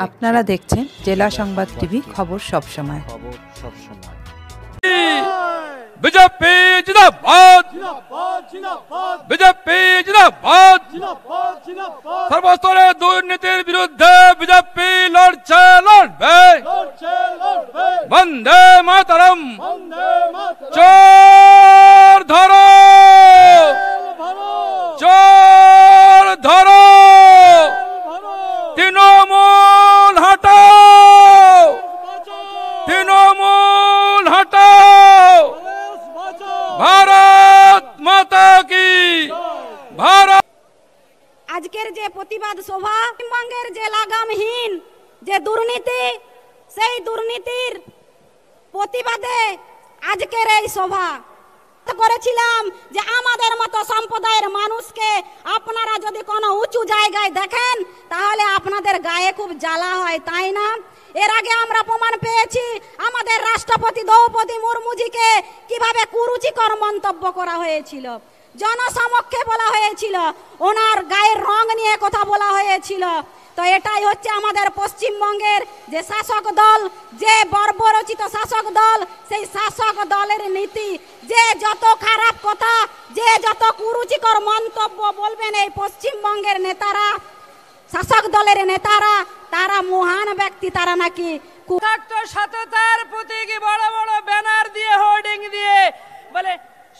আপনারা দেখছেন জেলা সংবাদ টিভি, খবর সব সময়। বিজেপি জিন্দাবাদ, বিজেপি জিন্দাবাদ। সর্বস্তরে দুর্নীতির বিরুদ্ধে বিজেপি লড়ছে, লড়বে। বন্দে মাতরম। চোর ধরো, চোর ধরো, তৃণমূল হটাও, তৃণমূল হটাও। ভারত মাতা কি, ভারত। আজকের যে প্রতিবাদ সভা, পশ্চিমবঙ্গের যে লাগামহীন যে দুর্নীতি, সেই দুর্নীতির প্রতিবাদে আজকের এই সভা করেছিলাম যে আমাদের মতো সম্প্রদায়ের মানুষকে আপনারা যদি কোনো উঁচু জায়গায় দেখেন তাহলে আপনাদের গায়ে খুব জ্বালা হয়, তাই না? এর আগে আমরা প্রমাণ পেয়েছি আমাদের রাষ্ট্রপতি দ্রৌপদী মুর্মুজিকে কিভাবে কুরুচিকর মন্তব্য করা হয়েছিল, জনসমক্ষে বলা হয়েছিল, ওনার গায়ের রং নিয়ে কথা বলা হয়েছিল। তো এটাই হচ্ছে আমাদের পশ্চিমবঙ্গের যে শাসক দল, যে বর্বরচিত শাসক দল, সেই শাসক দলের নীতি। যে যত খারাপ কথা, যে যত কুরুচিকর মন্তব্য বলবেন এই পশ্চিমবঙ্গের নেতারা, শাসক দলের নেতারা, তারা মহান ব্যক্তি, তারা নাকি সততার প্রতীক বড় বড় ব্যানার দিয়ে, হোর্ডিং দিয়ে বলে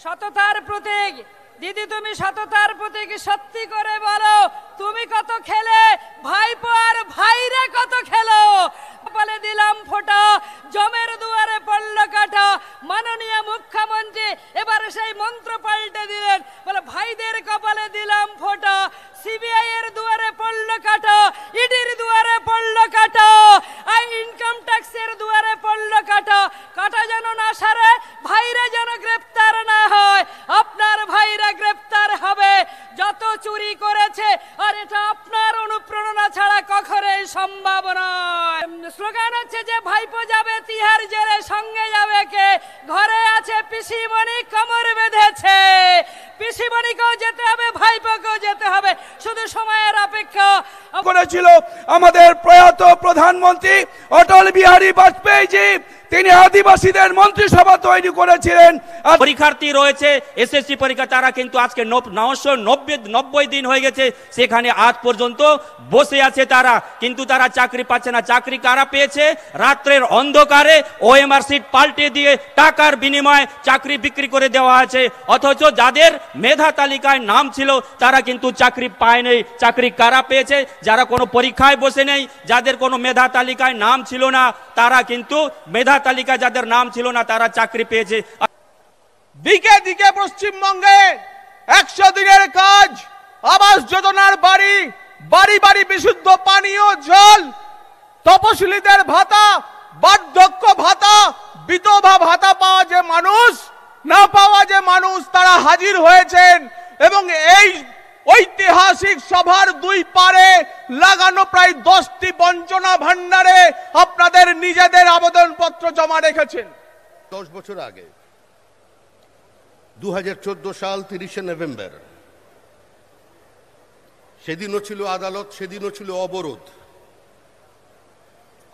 সততার প্রতীক। দিদি তুমি সততার প্রতীক, সত্যি করে বলো তুমি কত খেলে, ভাইপো আর ভাইরা কত খেলো। কপালে দিলাম ফোঁটা, জমের দুয়ারে পড়লো কাটা। মাননীয় মুখ্যমন্ত্রী এবারে সেই মন্ত্র পাল্টে দিলেন, বলে ভাইদের কপালে দিলাম ফোঁটা, সিবিআই এর দুয়ারে পড়লো কাটা, ইডির দুয়ারে পড়লো কাটা, আর ইনকাম ট্যাক্সের দুয়ারে পড়লো কাটা। কাটা যেন না সারে, ভাইরা যেন গ্রেপ্তার না হয়। আপনার ভাইরা গ্রেপ্তার হবে যত চুরি করেছে, আর এটা আপনার অনুপ্রেরণা ছাড়া কখনোই সম্ভব নয়। স্লোগান হচ্ছে যে ভাইপো যাবে তিহার জেলে, সঙ্গে যাবে কে? ঘরে আছে পিসিমণি, কোমর বেঁধেছে। পিসিমণিকেও যেতে হবে, ভাইপোকেও যেতে হবে, শুধু সময়ের অপেক্ষা। করেছিল আমাদের প্রয়াত প্রধানমন্ত্রী অটল বিহারী বাজপেয়ীজি। তিনি আদিবাসীদের মন্ত্রিসভা তৈরি করেছিলেন। পরীক্ষার্থী রয়েছে এসএসসি পরীক্ষা, তারা কিন্তু আজকে 990 দিন হয়ে গেছে, সেখানে আজ পর্যন্ত বসে আছে তারা, কিন্তু তারা চাকরি পাচ্ছে না। চাকরি কারা পেয়েছে? রাত্রের অন্ধকারে ওএমআর সিট পাল্টে দিয়ে টাকার বিনিময়ে চাকরি বিক্রি করে দেওয়া আছে। অথচ যাদের মেধা তালিকায় নাম ছিল তারা কিন্তু চাকরি পায়নি। চাকরি কারা পেয়েছে? যারা কোনো পরীক্ষায় বসে নেই, যাদের কোনো মেধা তালিকায় নাম ছিল না, তারা কিন্তু মেধা তালিকা যাদের নাম ছিল না তারা চাকরি পেয়েছে। দিকে দিকে পশ্চিমবঙ্গে 100 দিনের কাজ, আবাস যোজনার বাড়ি, বাড়ি বাড়ি বিশুদ্ধ পানীয় জল, তপশিলীদের ভাতা, বার্ধক্য ভাতা, বিধবা ভাতা পাওয়া যে মানুষ, না পাওয়া যে মানুষ, তারা হাজির হয়েছেন। এবং এই ঐতিহাসিক সভার দুই পারে লাগানো প্রায় 10টি বঞ্চনা ভান্ডারে আপনাদের নিজেদের আবেদনপত্র জমা রেখেছেন। 10 বছর আগে 2014 সাল 30শে নভেম্বর, সেদিনও ছিল আদালত, সেদিনও ছিল অবরোধ।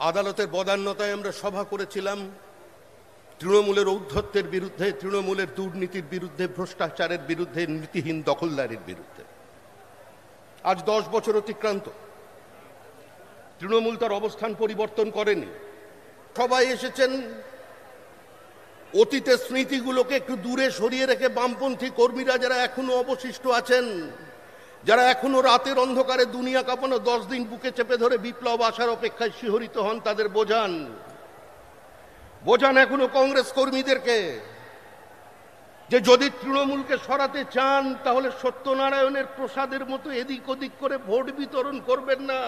আদালতের বদান্যতায় আমরা সভা করেছিলাম তৃণমূলের ঔদ্ধত্যের বিরুদ্ধে, তৃণমূলের দুর্নীতির বিরুদ্ধে, ভ্রষ্টাচারের বিরুদ্ধে, নীতিহীন দখলদারির বিরুদ্ধে। আজ 10 বছর অতিক্রান্ত, তৃণমূল তার অবস্থান পরিবর্তন করেনি। সবাই এসেছেন অতীতের স্মৃতিগুলোকে একটু দূরে সরিয়ে রেখে বামপন্থী কর্মীরা যারা এখনো অবশিষ্ট আছেন, যারা এখনো রাতের অন্ধকারে দুনিয়া কাঁপানো 10 দিন বুকে চেপে ধরে বিপ্লব আসার অপেক্ষায় শিহরিত হন, তাদের বোঝান এখনো কংগ্রেস কর্মীদেরকে যে যদি তৃণমূলকে সরাতে চান তাহলে সত্যনারায়ণের প্রসাদের মতো এদিক ওদিক করে ভোট বিতরণ করবেন না।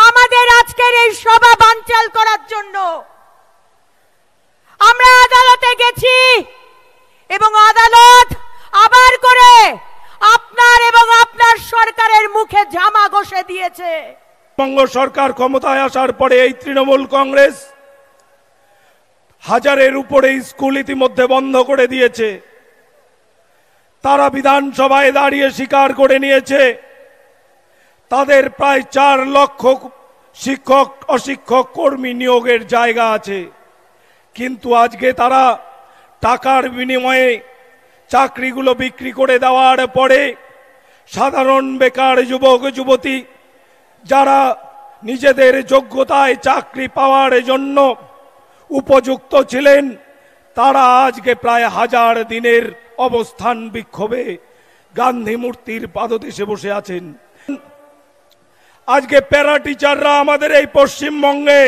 আমাদের আজকের এই সভা বানচাল করার জন্য আমরা আদালতে গেছি এবং আদালত আবার করে আপনার এবং আপনার সরকারের মুখে জামা ঘষে দিয়েছে। বঙ্গ সরকার ক্ষমতায় আসার পরে এই তৃণমূল কংগ্রেস হাজারের উপরে স্কুল ইতিমধ্যে বন্ধ করে দিয়েছে। তারা বিধানসভায় দাঁড়িয়ে স্বীকার করে নিয়েছে তাদের প্রায় 4 লক্ষ শিক্ষক অশিক্ষক কর্মী নিয়োগের জায়গা আছে, কিন্তু আজকে তারা টাকার বিনিময়ে চাকরিগুলো বিক্রি করে দেওয়ার পরে সাধারণ বেকার যুবক যুবতী যারা নিজেদের যোগ্যতায় চাকরি পাওয়ার জন্য উপযুক্ত ছিলেন, তারা আজকে প্রায় 1000 দিনের অবস্থান বিক্ষোভে গান্ধী মূর্তির পাদদেশে বসে আছেন। আজকে প্যারা টিচাররা আমাদের এই পশ্চিমবঙ্গে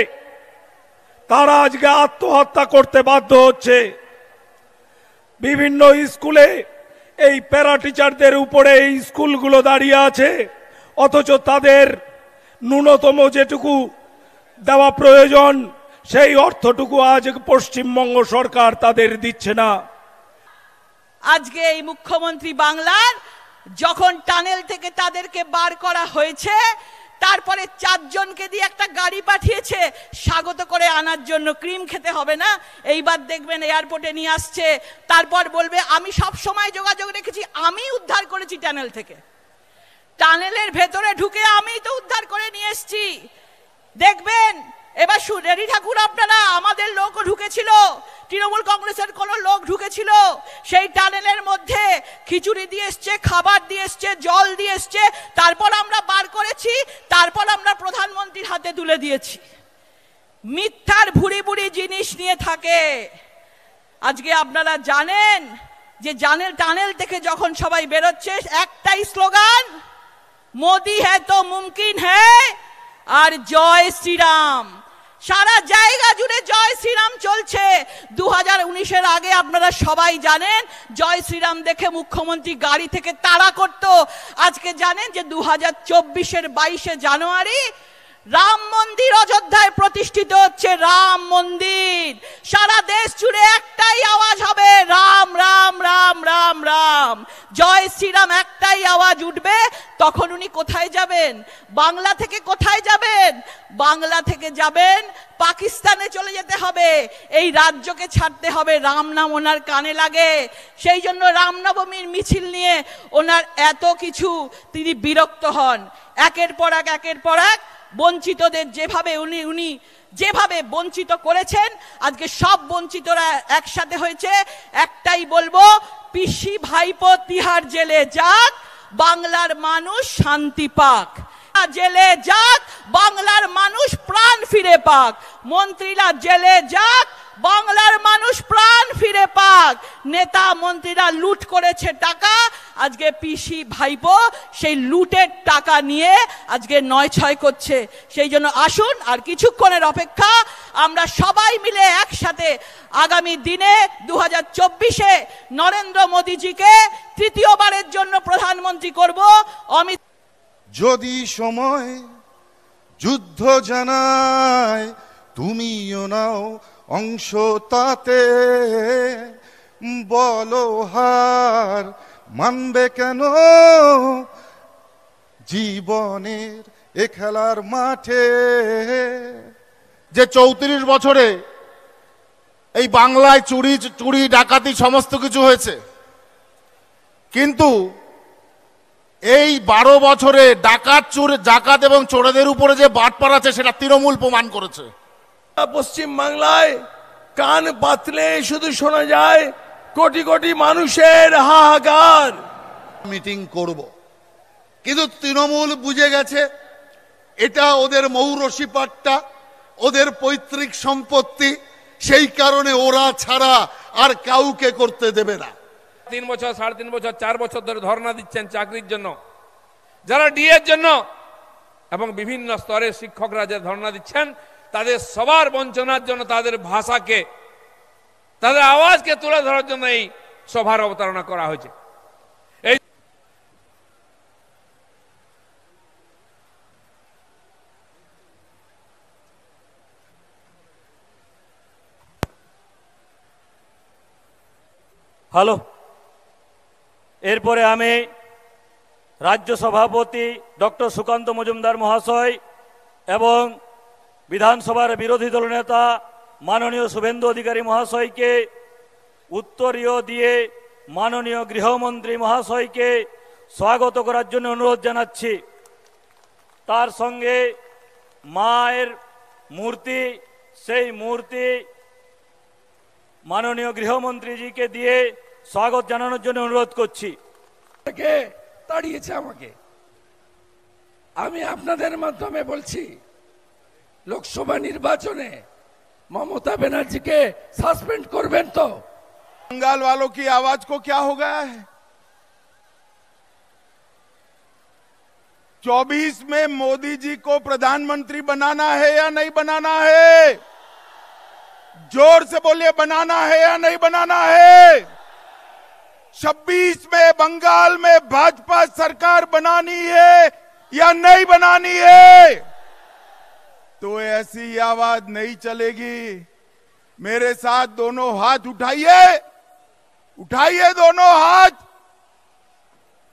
তারা আজকে আত্মহত্যা করতে বাধ্য হচ্ছে। বিভিন্ন স্কুলে এই প্যারা টিচারদের উপরে এই স্কুলগুলো দাঁড়িয়ে আছে, অথচ তাদের ন্যূনতম যেটুকু দেওয়া প্রয়োজন সেই অর্থটুকু আজ পশ্চিমবঙ্গ সরকার তাদের দিচ্ছে না। আজকে এই মুখ্যমন্ত্রী বাংলার যখন টানেল থেকে তাদেরকে বার করা হয়েছে, তারপরে 4 জনকে দিয়ে একটা গাড়ি পাঠিয়েছে স্বাগত করে আনার জন্য। ক্রিম খেতে হবে না, এইবার দেখবেন এয়ারপোর্টে নিয়ে আসছে, তারপর বলবে আমি সব সময় যোগাযোগ রেখেছি, আমি উদ্ধার করেছি টানেল থেকে, টানেলের ভেতরে ঢুকে আমি তো উদ্ধার করে নিয়ে এসেছি। দেখবেন এবার রেডি ঠাকুর আপনারা, আমাদের লোকও ঢুকেছিল, তৃণমূল কংগ্রেসের কোন লোক ঢুকেছিল, সেই টানেলের মধ্যে খিচুড়ি দিয়ে এসছে, খাবার দিয়ে এসছে, জল দিয়ে এসছে, তারপর আমরা বার করেছি, তারপর আমরা প্রধানমন্ত্রীর হাতে তুলে দিয়েছি। মিথ্যার ভুড়ি ভুড়ি জিনিস নিয়ে থাকে। আজকে আপনারা জানেন যে টানেল থেকে যখন সবাই বেরোচ্ছে একটাই স্লোগান, মোদি হ্যায় তো মুমকিন হ্যায় আর জয় শ্রীরাম। সারা জায়গা জুড়ে জয় শ্রীরাম চলছে। 2019-এর আগে আপনারা সবাই জানেন জয় শ্রীরাম দেখে মুখ্যমন্ত্রী গাড়ি থেকে তাড়া করত। আজকে জানেন যে 2024-এর 22শে জানুয়ারি রাম মন্দির অযোধ্যায় প্রতিষ্ঠিত হচ্ছে, রাম মন্দির। সারা দেশ জুড়ে একটাই আওয়াজ হবে, রাম রাম রাম রাম রাম, জয় শ্রীরাম একটাই আওয়াজ উঠবে। তখন উনি কোথায় যাবেন? বাংলা থেকে কোথায় যাবেন? বাংলা থেকে যাবেন পাকিস্তানে চলে যেতে হবে, এই রাজ্যকে ছাড়তে হবে। রাম নাম ওনার কানে লাগে, সেই জন্য রামনবমীর মিছিল নিয়ে ওনার এত কিছু, তিনি বিরক্ত হন। একের পর এক বঞ্চিতদের যেভাবে উনি যেভাবে বঞ্চিত করেছেন, আজকে সব বঞ্চিতরা একসাথে হয়েছে। একটাই বলবো, পিসি ভাইপো তিহার জেলে যাক, বাংলার মানুষ শান্তি পাক। জেলে যাক, বাংলার মানুষ প্রাণ ফিরে পাক। মন্ত্রীরা জেলে যাক, বাংলার মানুষ প্রাণ ফিরে পাক। নেতা মন্ত্রীরা লুট করেছে টাকা, আজকে পিসি ভাইপো সেই লুটের টাকা নিয়ে আজকে 9-6 করছে। সেই জন্য আসুন, আর কিছুক্ষণের অপেক্ষা, আমরা সবাই মিলে একসাথে আগামী দিনে 2024-এ নরেন্দ্র মোদীজিকে তৃতীয়বারের জন্য প্রধানমন্ত্রী করব। অমিত, যদি সময় যুদ্ধ জানায় তুমিও নাও অংশ তাতে, বলো হার মানবে কেন জীবনের এ খেলার মাঠে। যে 34 বছরে এই বাংলায় চুরি ডাকাতি সমস্ত কিছু হয়েছে, কিন্তু এই 12 বছরে ডাকাত এবং চোরেদের উপরে যে বাটপার আছে সেটা তৃণমূল প্রমাণ করেছে। পশ্চিম বাংলায় কান পাতলে শুধু শোনা যায় কোটি কোটি মানুষের হাহাকার। মিটিং করব, কিন্তু তৃণমূল বুঝে গেছে এটা ওদের মৌরসি পাট্টা, ওদের পৈতৃক সম্পত্তি, সেই কারণে ওরা ছাড়া আর কাউকে করতে দেবে না। 3 বছর 3.5 বছর 4 বছর ধরে ধর্ণা দিচ্ছেন চাকরির জন্য, যারা ডিএর জন্য, এবং বিভিন্ন স্তরের শিক্ষকরা যে ধর্ণা দিচ্ছেন, তাদের সবার বঞ্চনার জন্য, তাদের ভাষাকে, তাদের আওয়াজকে তুলে ধরার জন্য এই সভার অবতারণা করা হয়েছে। এই হ্যালো, এরপরে আমি রাজ্য সভাপতি ডক্টর সুকান্ত মজুমদার মহাশয় এবং বিধানসভার বিরোধী দল নেতা মাননীয় শুভেন্দু অধিকারী মহাশয়কে উত্তরীয় দিয়ে মাননীয় গৃহমন্ত্রী মহাশয়কে স্বাগত করার জন্য অনুরোধ জানাচ্ছি। তার সঙ্গে মায়ের মূর্তি, সেই মূর্তি মাননীয় গৃহমন্ত্রীজিকে দিয়ে স্বাগত জানানোর জন্য অনুরোধ করছি। তাড়িয়েছে আমাকে, আমি আপনাদের মাধ্যমে বলছি লোকসভা নির্বাচনে ममता बनर्जी के सस्पेंड करबेन तो? बंगाल वालों की आवाज को क्या हो गया है? 24 में मोदी जी को प्रधानमंत्री बनाना है या नहीं बनाना है? जोर से बोलिए, बनाना है या नहीं बनाना है? 26 में बंगाल में भाजपा सरकार बनानी है या नहीं बनानी है? तो ऐसी आवाज नहीं चलेगी। मेरे साथ दोनों हाथ उठाइए, उठाइए दोनों हाथ,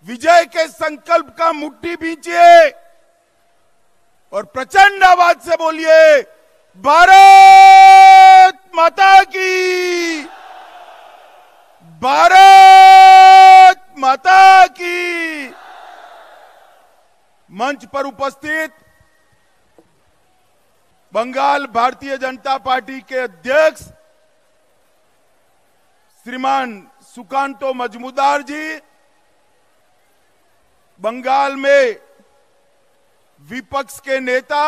विजय के संकल्प का मुट्ठी भींचिए और प्रचंड आवाज से बोलिए, भारत माता की, भारत माता की। मंच पर उपस्थित बंगाल भारतीय जनता पार्टी के अध्यक्ष श्रीमान सुकांतो मजमुदार जी, बंगाल में विपक्ष के नेता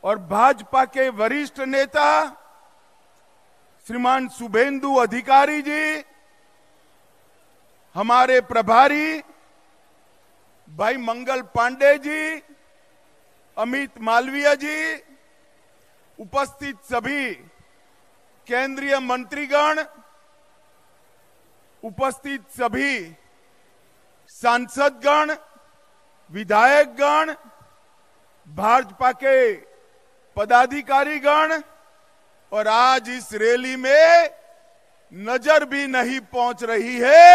और भाजपा के वरिष्ठ नेता श्रीमान शुभेंदु अधिकारी जी, हमारे प्रभारी भाई मंगल पांडे जी, अमित मालवीय जी, उपस्थित सभी केंद्रीय मंत्रीगण, उपस्थित सभी सांसदगण, विधायकगण, भाजपा के पदाधिकारीगण और आज इस रैली में नजर भी नहीं पहुंच रही है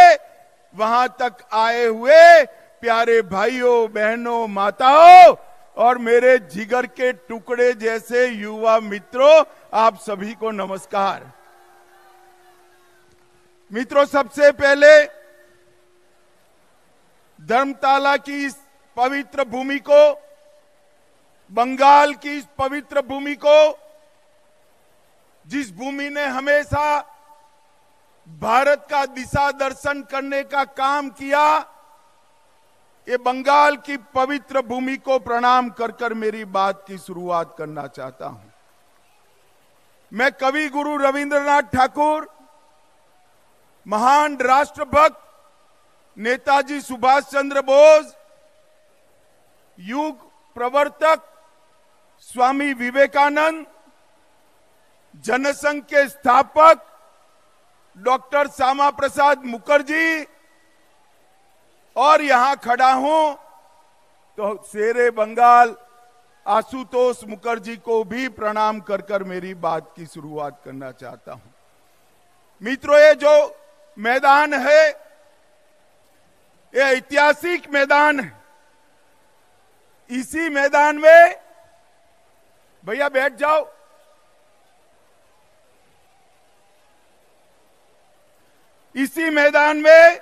वहां तक आए हुए प्यारे भाइयों बहनों माताओं और मेरे जिगर के टुकड़े जैसे युवा मित्रों, आप सभी को नमस्कार। मित्रों, सबसे पहले धर्मताला की इस पवित्र भूमि को, बंगाल की इस पवित्र भूमि को, जिस भूमि ने हमेशा भारत का दिशा दर्शन करने का काम किया, ये बंगाल की पवित्र भूमि को प्रणाम कर कर मेरी बात की शुरुआत करना चाहता हूं। मैं कवि गुरु रविंद्रनाथ ठाकुर, महान राष्ट्रभक्त नेताजी सुभाष चंद्र बोस, युग प्रवर्तक स्वामी विवेकानंद, जनसंघ के स्थापक डॉक्टर श्यामा प्रसाद मुखर्जी और यहां खड़ा हूं तो शेरे बंगाल आशुतोष मुखर्जी को भी प्रणाम कर कर मेरी बात की शुरुआत करना चाहता हूं। मित्रों, ये जो मैदान है ये ऐतिहासिक मैदान है। इसी मैदान में, भैया बैठ जाओ, इसी मैदान में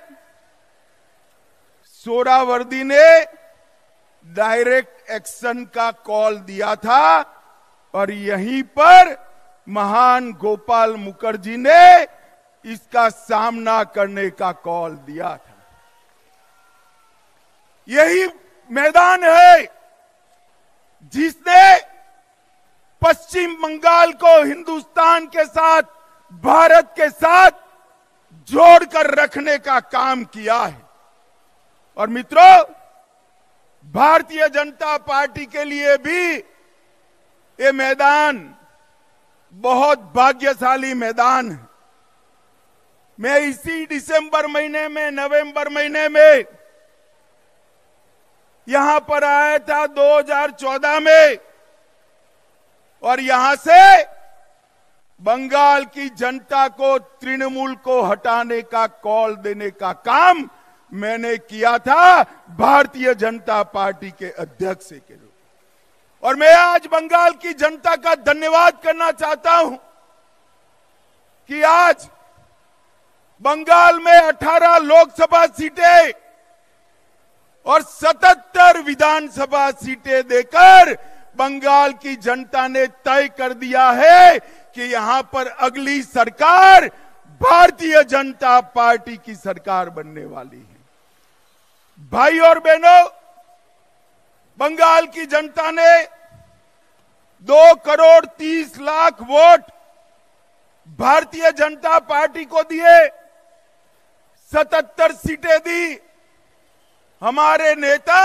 सोहरावर्दी ने डायरेक्ट एक्शन का कॉल दिया था और यहीं पर महान गोपाल मुखर्जी ने इसका सामना करने का कॉल दिया था। यही मैदान है जिसने पश्चिम बंगाल को हिंदुस्तान के साथ, भारत के साथ जोड़कर रखने का काम किया है। और मित्रों, भारतीय जनता पार्टी के लिए भी ये मैदान बहुत भाग्यशाली मैदान है। मैं इसी दिसंबर महीने में, नवंबर महीने में यहां पर आया था 2014 में और यहां से बंगाल की जनता को, तृणमूल को हटाने का कॉल देने का काम मैंने किया था भारतीय जनता पार्टी के अध्यक्ष के रूप में। और मैं आज बंगाल की जनता का धन्यवाद करना चाहता हूं कि आज बंगाल में 18 लोकसभा सीटें और 77 विधानसभा सीटें देकर बंगाल की जनता ने तय कर दिया है कि यहां पर अगली सरकार भारतीय जनता पार्टी की सरकार बनने वाली है। भाई और बहनों, बंगाल की जनता ने 2,30,00,000 वोट भारतीय जनता पार्टी को दिए, 77 सीटें दी। हमारे नेता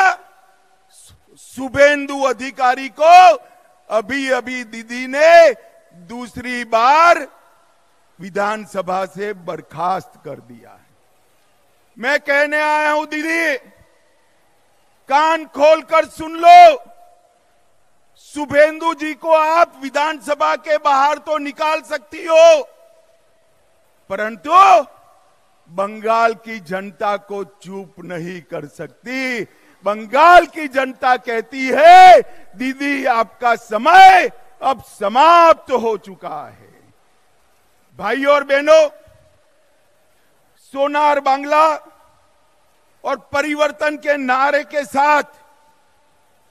शुभेंदु अधिकारी को अभी अभी दीदी ने दूसरी बार विधानसभा से बर्खास्त कर दिया है। मैं कहने आया हूं दीदी, कान खोलकर सुन लो। शुभेंदु जी को आप विधानसभा के बाहर तो निकाल सकती हो, परंतु बंगाल की जनता को चुप नहीं कर सकती। बंगाल की जनता कहती है दीदी आपका समय अब समाप्त हो चुका है। भाई और बहनों, सोनार बांग्ला और परिवर्तन के नारे के साथ,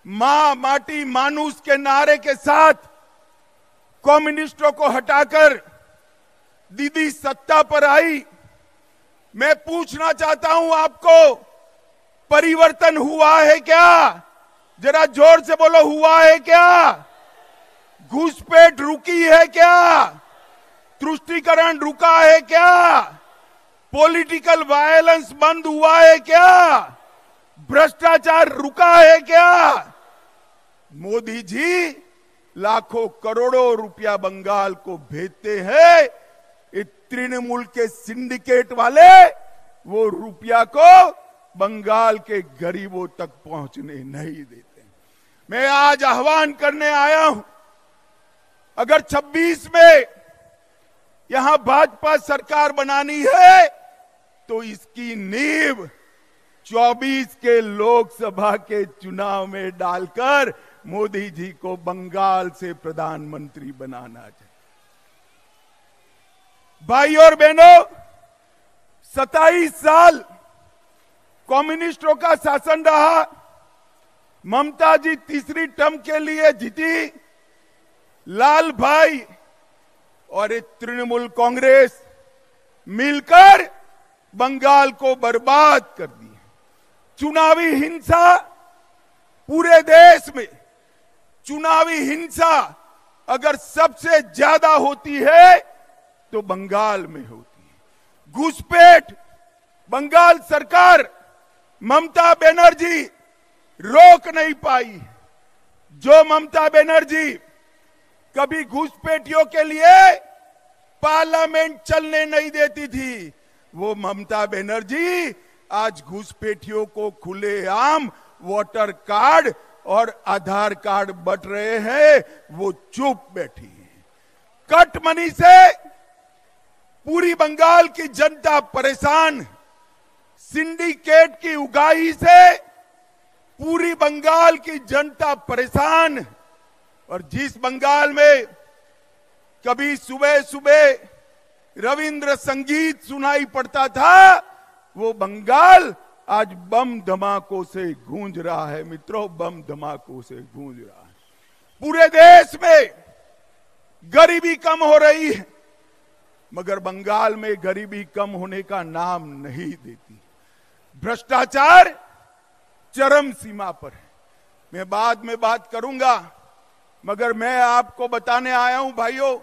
मां माटी मानुस के नारे के साथ कम्युनिस्टों को हटाकर दीदी सत्ता पर आई। मैं पूछना चाहता हूं आपको, परिवर्तन हुआ है क्या? जरा जोर से बोलो, हुआ है क्या? घुसपैठ रुकी है क्या? तुष्टीकरण रुका है क्या? पॉलिटिकल वायलेंस बंद हुआ है क्या? भ्रष्टाचार रुका है क्या? मोदी जी लाखों करोड़ों रुपया बंगाल को भेजते हैं, तृणमूल के सिंडिकेट वाले वो रुपया को बंगाल के गरीबों तक पहुंचने नहीं देते। मैं आज आह्वान करने आया हूं, अगर 26 में यहां भाजपा सरकार बनानी है तो इसकी नींव 24 के लोकसभा के चुनाव में डालकर मोदी जी को बंगाल से प्रधानमंत्री बनाना चाहिए। भाई और बहनों, 27 साल कम्युनिस्टों का शासन रहा। ममता जी तीसरी टर्म के लिए जीती। लाल भाई और तृणमूल कांग्रेस मिलकर बंगाल को बर्बाद कर दिया। चुनावी हिंसा पूरे देश में, चुनावी हिंसा अगर सबसे ज्यादा होती है तो बंगाल में होती है। घुसपैठ बंगाल सरकार ममता बनर्जी रोक नहीं पाई। जो ममता बनर्जी कभी घुसपैठियों के लिए पार्लियामेंट चलने नहीं देती थी, वो ममता बनर्जी आज घुसपैठियों को खुलेआम वोटर कार्ड और आधार कार्ड बंट रहे हैं, वो चुप बैठी है। कट मनी से पूरी बंगाल की जनता परेशान, सिंडिकेट की उगाही से पूरी बंगाल की जनता परेशान। और जिस बंगाल में कभी सुबह सुबह रविंद्र संगीत सुनाई पड़ता था, वो बंगाल आज बम धमाकों से गूंज रहा है। मित्रों, बम धमाकों से गूंज रहा है। पूरे देश में गरीबी कम हो रही है, मगर बंगाल में गरीबी कम होने का नाम नहीं देती। भ्रष्टाचार चरम सीमा पर है। मैं बाद में बात करूंगा, मगर मैं आपको बताने आया हूं भाइयों,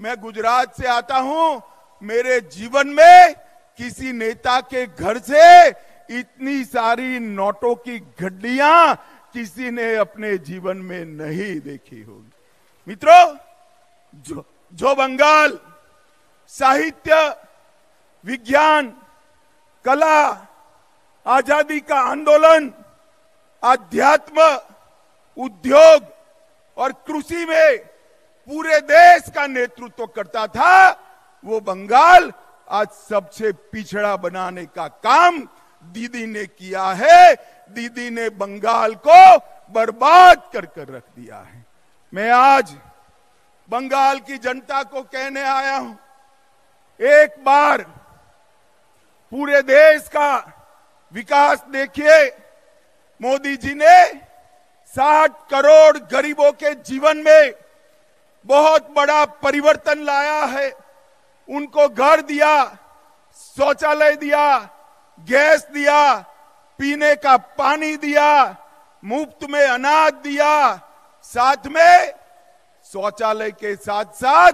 मैं गुजरात से आता हूं। मेरे जीवन में किसी नेता के घर से इतनी सारी नोटों की गड्डियां किसी ने अपने जीवन में नहीं देखी होगी। मित्रों, जो बंगाल साहित्य, विज्ञान, कला, आजादी का आंदोलन, आध्यात्म, उद्योग और कृषि में पूरे देश का नेतृत्व करता था, वो बंगाल आज सबसे पिछड़ा बनाने का काम दीदी ने किया है। दीदी ने बंगाल को बर्बाद कर रख दिया है। मैं आज बंगाल की जनता को कहने आया हूं, एक बार पूरे देश का विकास देखिए, मोदी जी ने 60 करोड़ गरीबों के जीवन में बहुत बड़ा परिवर्तन लाया है। उनको घर दिया, शौचालय दिया, गैस दिया, पीने का पानी दिया, मुफ्त में अनाज दिया, साथ में शौचालय के साथ साथ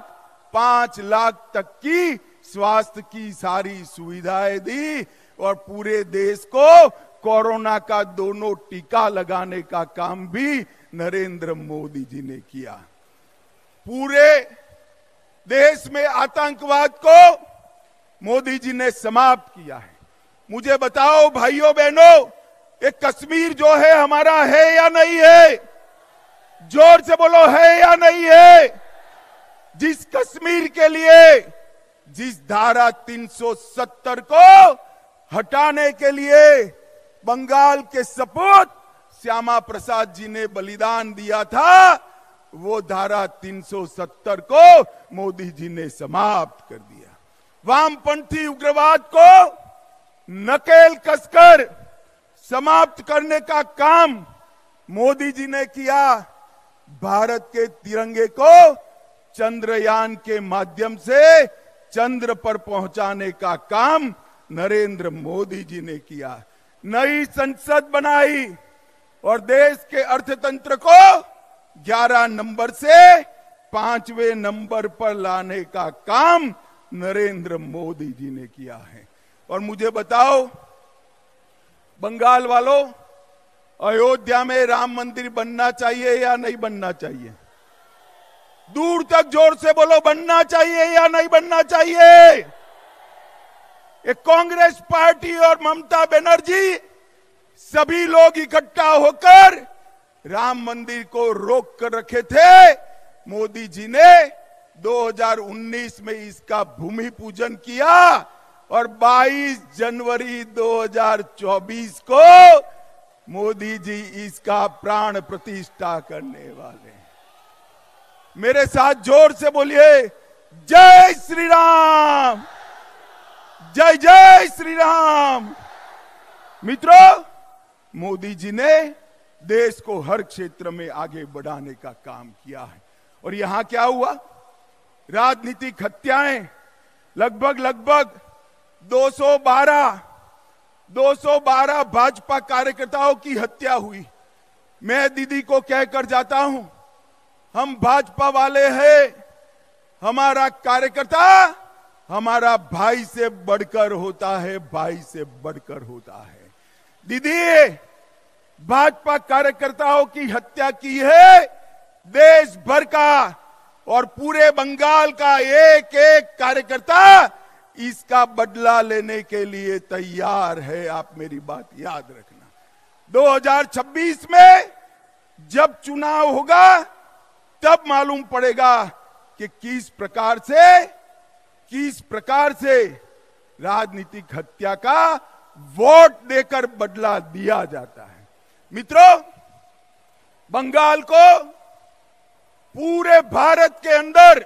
5 लाख तक की स्वास्थ्य की सारी सुविधाएं दी और पूरे देश को कोरोना का दोनों टीका लगाने का काम भी नरेंद्र मोदी जी ने किया। पूरे देश में आतंकवाद को मोदी जी ने समाप्त किया है। मुझे बताओ भाइयों बहनों, ये कश्मीर जो है हमारा है या नहीं है? जोर से बोलो, है या नहीं है? जिस कश्मीर के लिए जिस धारा 370 को हटाने के लिए बंगाल के सपूत श्यामा प्रसाद जी ने बलिदान दिया था, वो धारा 370 को मोदी जी ने समाप्त कर दिया। वामपंथी उग्रवाद को नकेल कसकर समाप्त करने का काम मोदी जी ने किया। भारत के तिरंगे को चंद्रयान के माध्यम से चंद्र पर पहुंचाने का काम नरेंद्र मोदी जी ने किया। नई संसद बनाई और देश के अर्थतंत्र को 11 नंबर से 5वें नंबर पर लाने का काम नरेंद्र मोदी जी ने किया है। और मुझे बताओ बंगाल वालों, अयोध्या में राम मंदिर बनना चाहिए या नहीं बनना चाहिए? दूर तक जोर से बोलो, बनना चाहिए या नहीं बनना चाहिए? एक कांग्रेस पार्टी और ममता बनर्जी सभी लोग इकट्ठा होकर राम मंदिर को रोक कर रखे थे। मोदी जी ने 2019 में इसका भूमि पूजन किया और 22 जनवरी 2024 को मोदी जी इसका प्राण प्रतिष्ठा करने वाले हैं। मेरे साथ जोर से बोलिए, जय श्री राम, जय जय श्री राम। मित्रों, मोदी जी ने देश को हर क्षेत्र में आगे बढ़ाने का काम किया है। और यहां क्या हुआ? राजनीतिक हत्याएं लगभग 212 भाजपा कार्यकर्ताओं की हत्या हुई। मैं दीदी को कहकर जाता हूं, हम भाजपा वाले हैं, हमारा कार्यकर्ता हमारा भाई से बढ़कर होता है, भाई से बढ़कर होता है। दीदी, भाजपा कार्यकर्ताओं की हत्या की है देश भर का और पूरे बंगाल का एक एक कार्यकर्ता इसका बदला लेने के लिए तैयार है। आप मेरी बात याद रखना। 2026 में जब चुनाव होगा तब मालूम पड़ेगा कि किस प्रकार से राजनीतिक हत्या का वोट देकर बदला दिया जाता है। मित्रों, बंगाल को पूरे भारत के अंदर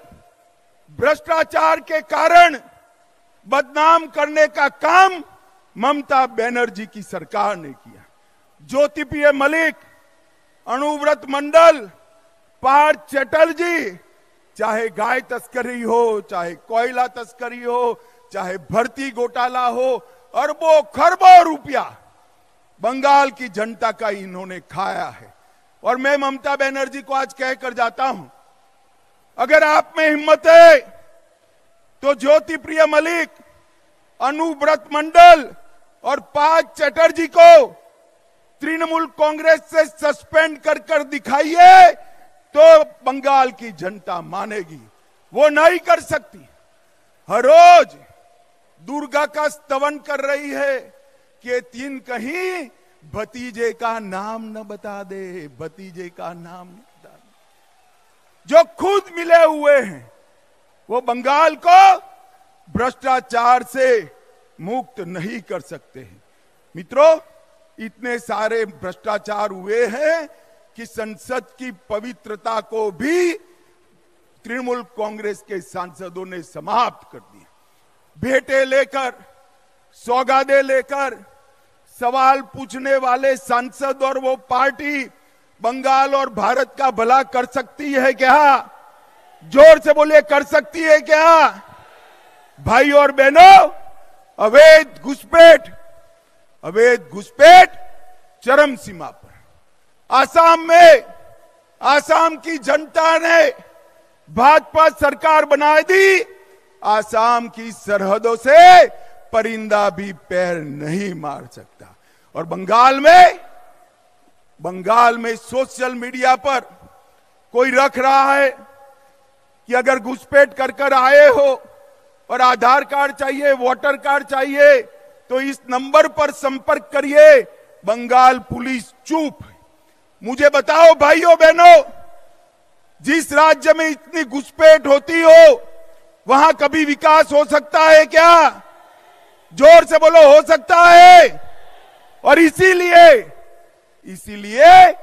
भ्रष्टाचार के कारण बदनाम करने का काम ममता बनर्जी की सरकार ने किया। ज्योतिप्रिय मलिक, अनुव्रत मंडल, पार्थ चटर्जी, चाहे गाय तस्करी हो, चाहे कोयला तस्करी हो, चाहे भर्ती घोटाला हो, अरबों खरबों रुपया बंगाल की जनता का इन्होंने खाया है। और मैं ममता बनर्जी को आज कहकर जाता हूं, अगर आप में हिम्मत है तो ज्योतिप्रिय मलिक, अनुव्रत मंडल और पार्थ चटर्जी को तृणमूल कांग्रेस से सस्पेंड कर दिखाइए तो बंगाल की जनता मानेगी। वो नहीं कर सकती। हर रोज दुर्गा का स्तवन कर रही है कि तीन कहीं भतीजे का नाम न बता दे, भतीजे का नाम न बता दे। जो खुद मिले हुए हैं वो बंगाल को भ्रष्टाचार से मुक्त नहीं कर सकते हैं। मित्रों, इतने सारे भ्रष्टाचार हुए हैं कि संसद की पवित्रता को भी तृणमूल कांग्रेस के सांसदों ने समाप्त कर दिया। भेंटे लेकर, सौगादे लेकर, सवाल पूछने वाले सांसद और वो पार्टी बंगाल और भारत का भला कर सकती है क्या? जोर से बोलिए, कर सकती है क्या? भाई और बहनों, अवैध घुसपैठ चरम सीमा पर। आसाम की जनता ने भाजपा सरकार बना दी। आसाम की सरहदों से परिंदा भी पैर नहीं मार सकता। और बंगाल में सोशल मीडिया पर कोई रख रहा है कि अगर घुसपैठ कर आए हो और आधार कार्ड चाहिए, वोटर कार्ड चाहिए, तो इस नंबर पर संपर्क करिए। बंगाल पुलिस चुप। मुझे बताओ भाइयों बहनों, जिस राज्य में इतनी घुसपैठ होती हो वहां कभी विकास हो सकता है क्या? जोर से बोलो, हो सकता है? और इसीलिए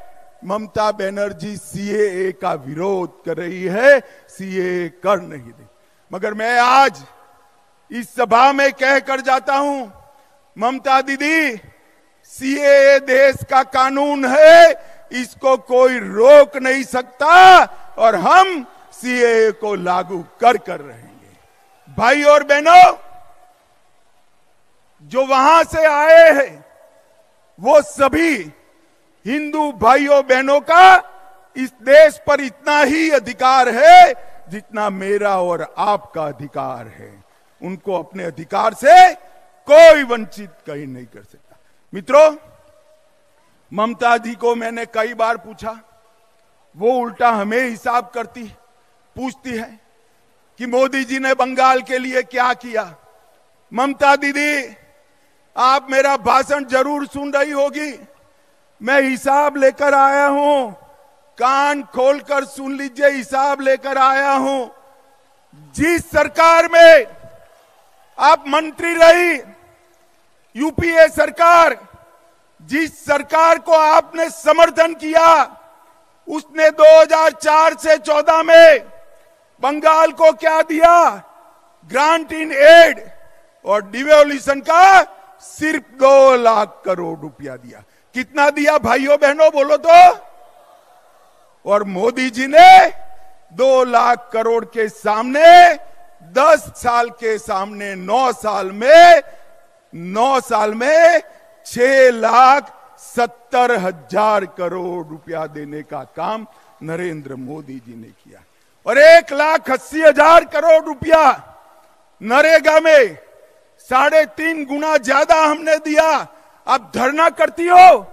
ममता बनर्जी सीएए का विरोध कर रही है, सीएए कर नहीं दे। मगर मैं आज इस सभा में कहकर जाता हूं, ममता दीदी, सीएए देश का कानून है, इसको कोई रोक नहीं सकता और हम सीएए को लागू कर रहेंगे। भाई और बहनों, जो वहां से आए हैं वो सभी हिंदू भाइयों बहनों का इस देश पर इतना ही अधिकार है जितना मेरा और आपका अधिकार है। उनको अपने अधिकार से कोई वंचित कहीं नहीं कर सकता। मित्रों, ममता जी को मैंने कई बार पूछा, वो उल्टा हमें हिसाब पूछती है कि मोदी जी ने बंगाल के लिए क्या किया। ममता दीदी, आप मेरा भाषण जरूर सुन रही होगी, मैं हिसाब लेकर आया हूं, कान खोलकर सुन लीजिए, हिसाब लेकर आया हूं। जिस सरकार में आप मंत्री रही, यूपीए सरकार, जिस सरकार को आपने समर्थन किया, उसने 2004 से 14 में बंगाल को क्या दिया? ग्रांट इन एड और डिवोल्यूशन का सिर्फ 2 लाख करोड़ रुपया दिया। कितना दिया भाइयों बहनों, बोलो तो? और मोदी जी ने 2 लाख करोड़ के सामने 10 साल के सामने 9 साल में 6,70,000 करोड़ रुपया देने का काम नरेंद्र मोदी जी ने किया। और 1,80,000 करोड़ रुपया नरेगा में 3.5 गुना ज्यादा हमने दिया। आप धरना करती हो,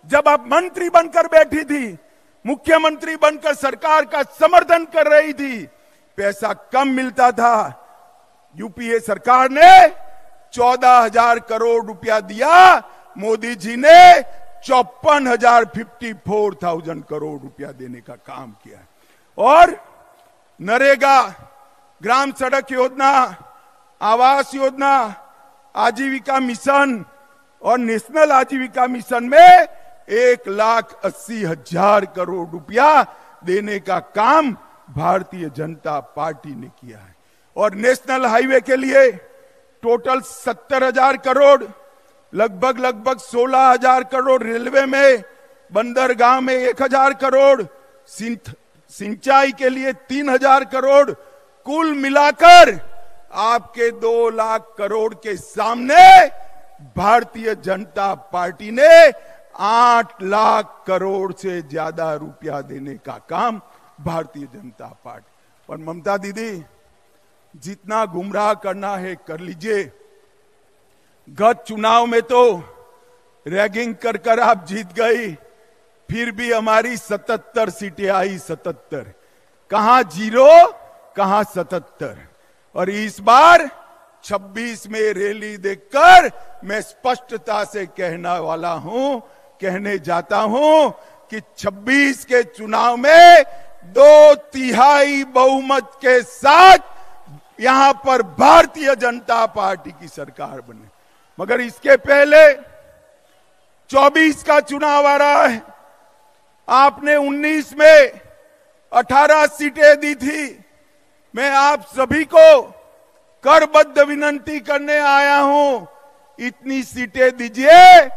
जब आप मंत्री बनकर बैठी थी, मुख्यमंत्री बनकर सरकार का समर्थन कर रही थी, पैसा कम मिलता था। यूपीए सरकार ने 14,000 करोड़ रुपया दिया, मोदी जी ने 54,000 करोड़ रुपया देने का काम किया। और नरेगा, ग्राम सड़क योजना, आवास योजना, आजीविका मिशन और नेशनल आजीविका मिशन में 1,80,000 करोड़ रुपया देने का काम भारतीय जनता पार्टी ने किया है। और नेशनल हाईवे के लिए टोटल 70,000 करोड़, लगभग 16,000 करोड़, रेलवे में, बंदरगाह में 1,000 करोड़, सिंचाई के लिए 3,000 करोड़, कुल मिलाकर आपके 2 लाख करोड़ के सामने भारतीय जनता पार्टी ने 8 लाख करोड़ से ज्यादा रुपया देने का काम भारतीय जनता पार्टी। और ममता दीदी, जितना गुमराह करना है कर लीजिए। गत चुनाव में तो रैगिंग कर आप जीत गई, फिर भी हमारी 77 सीटें आई। 77, कहां 0, कहां 77। और इस बार 26 में रैली देखकर मैं स्पष्टता से कहने जाता हूं कि 26 के चुनाव में 2/3 बहुमत के साथ यहां पर भारतीय जनता पार्टी की सरकार बने। मगर इसके पहले 24 का चुनाव आ रहा है। आपने 19 में 18 सीटें दी थी। मैं आप सभी को करबद्ध विनंती करने आया हूं, इतनी सीटें दीजिए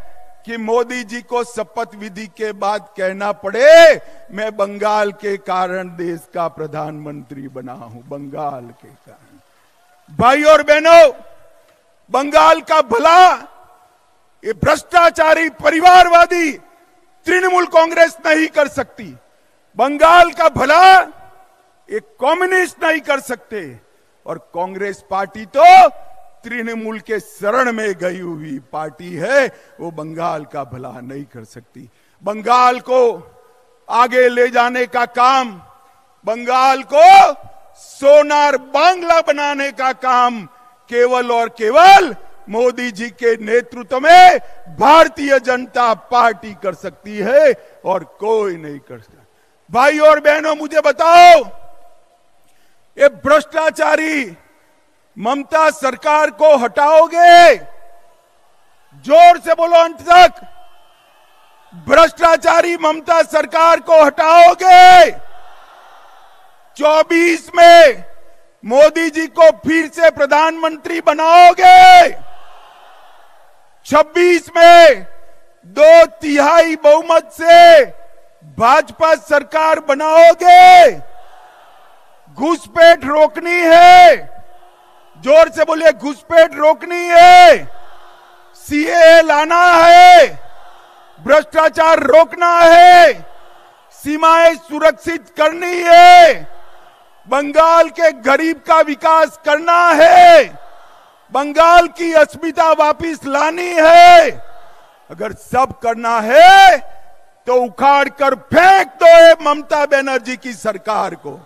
कि मोदी जी को शपथ विधि के बाद कहना पड़े मैं बंगाल के कारण देश का प्रधानमंत्री बना हूं, बंगाल के कारण। भाई और बहनों, बंगाल का भला ये भ्रष्टाचारी परिवारवादी तृणमूल कांग्रेस नहीं कर सकती। बंगाल का भला ये कम्युनिस्ट नहीं कर सकते, और कांग्रेस पार्टी तो तृणमूल के शरण में गई हुई पार्टी है, वो बंगाल का भला नहीं कर सकती। बंगाल को आगे ले जाने का काम, बंगाल को सोनार बांग्ला बनाने का काम केवल और केवल मोदी जी के नेतृत्व में भारतीय जनता पार्टी कर सकती है, और कोई नहीं कर सकता। भाई और बहनों, मुझे बताओ, ये भ्रष्टाचारी ममता सरकार को हटाओगे? जोर से बोलो अंत तक। भ्रष्टाचारी ममता सरकार को हटाओगे? 24 में मोदी जी को फिर से प्रधानमंत्री बनाओगे? 26 में 2/3 बहुमत से भाजपा सरकार बनाओगे? घुसपैठ रोकनी है, जोर से बोलिए, घुसपैठ रोकनी है, सीएए लाना है, भ्रष्टाचार रोकना है, सीमाएं सुरक्षित करनी है, बंगाल के गरीब का विकास करना है, बंगाल की अस्मिता वापिस लानी है। अगर सब करना है तो उखाड़ कर फेंक दो ममता बनर्जी की सरकार को।